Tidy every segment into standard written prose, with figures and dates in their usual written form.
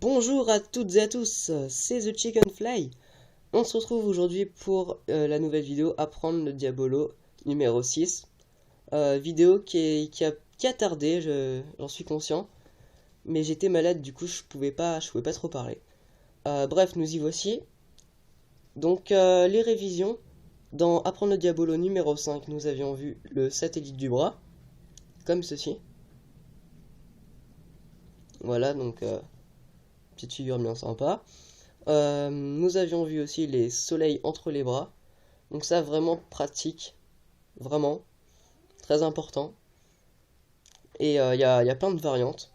Bonjour à toutes et à tous, c'est The Chicken Fly. On se retrouve aujourd'hui pour la nouvelle vidéo Apprendre le Diabolo numéro 6. Vidéo qui a tardé, j'en suis conscient, mais j'étais malade, du coup je pouvais pas trop parler. Bref, nous y voici. Donc les révisions. Dans Apprendre le Diabolo numéro 5, nous avions vu le satellite du bras, comme ceci. Voilà, donc petite figure bien sympa. Nous avions vu aussi les soleils entre les bras. Donc ça, vraiment pratique. Vraiment. Très important. Et il y a plein de variantes.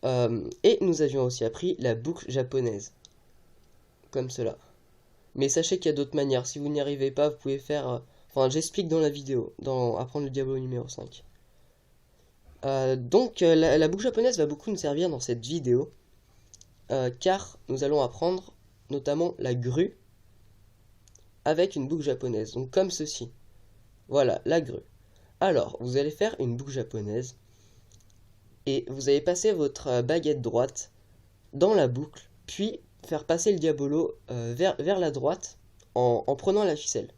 Et nous avions aussi appris la boucle japonaise. Comme cela. Mais sachez qu'il y a d'autres manières. Si vous n'y arrivez pas, vous pouvez faire... Enfin, j'explique dans la vidéo, dans Apprendre le Diablo numéro 5. Donc, la boucle japonaise va beaucoup nous servir dans cette vidéo. Car nous allons apprendre notamment la grue avec une boucle japonaise, donc comme ceci. Voilà, la grue. Alors, vous allez faire une boucle japonaise et vous allez passer votre baguette droite dans la boucle, puis faire passer le diabolo vers la droite en prenant la ficelle.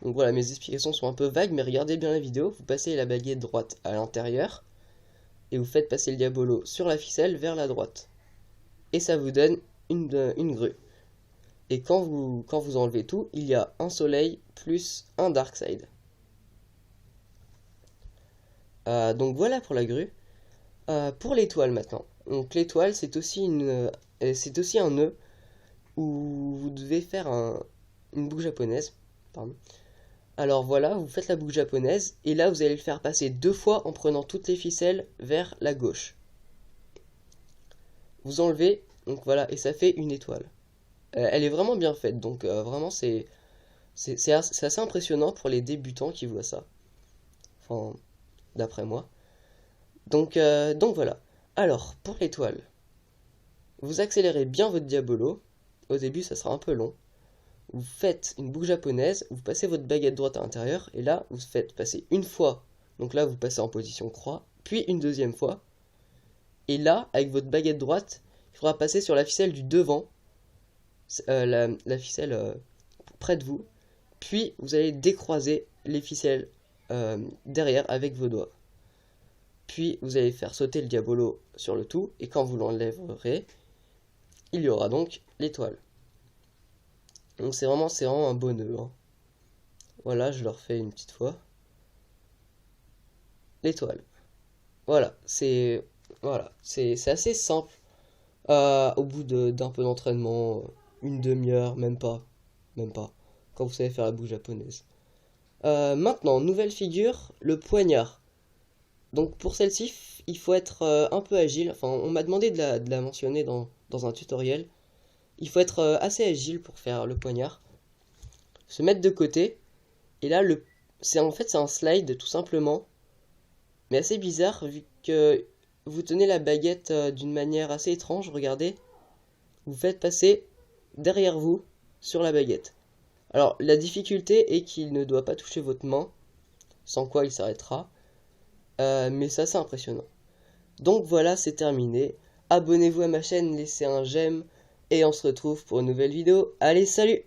Donc voilà, mes explications sont un peu vagues, mais regardez bien la vidéo. Vous passez la baguette droite à l'intérieur et vous faites passer le diabolo sur la ficelle vers la droite. Et ça vous donne une grue. Et quand vous enlevez tout, il y a un soleil plus un dark side. Donc voilà pour la grue. Pour l'étoile maintenant. Donc l'étoile, c'est aussi un nœud où vous devez faire une boucle japonaise. Pardon. Alors voilà, vous faites la boucle japonaise et là vous allez le faire passer 2 fois en prenant toutes les ficelles vers la gauche. Vous enlevez, donc voilà, et ça fait une étoile. Elle est vraiment bien faite, donc vraiment c'est assez impressionnant pour les débutants qui voient ça. Enfin, d'après moi. Donc voilà. Alors, pour l'étoile, vous accélérez bien votre diabolo. Au début, ça sera un peu long. Vous faites une boucle japonaise, vous passez votre baguette droite à l'intérieur, et là, vous faites passer une fois. Donc là, vous passez en position croix, puis une deuxième fois. Et là, avec votre baguette droite, il faudra passer sur la ficelle du devant, la ficelle près de vous, puis vous allez décroiser les ficelles derrière avec vos doigts. Puis vous allez faire sauter le diabolo sur le tout, et quand vous l'enlèverez, il y aura donc l'étoile. Donc c'est vraiment un beau nœud, hein. Voilà, je le refais une petite fois. L'étoile. Voilà, c'est assez simple. Au bout d'un peu d'entraînement, une demi-heure, même pas, quand vous savez faire la boucle japonaise. Maintenant, nouvelle figure, le poignard. Donc pour celle-ci, il faut être un peu agile. Enfin, on m'a demandé de la mentionner dans un tutoriel. Il faut être assez agile pour faire le poignard. Se mettre de côté. Et là, c'est un slide tout simplement. Mais assez bizarre vu que vous tenez la baguette d'une manière assez étrange. Regardez. Vous faites passer derrière vous sur la baguette. Alors la difficulté est qu'il ne doit pas toucher votre main. Sans quoi il s'arrêtera. Mais ça c'est impressionnant. Donc voilà, c'est terminé. Abonnez-vous à ma chaîne, laissez un j'aime. Et on se retrouve pour une nouvelle vidéo. Allez, salut!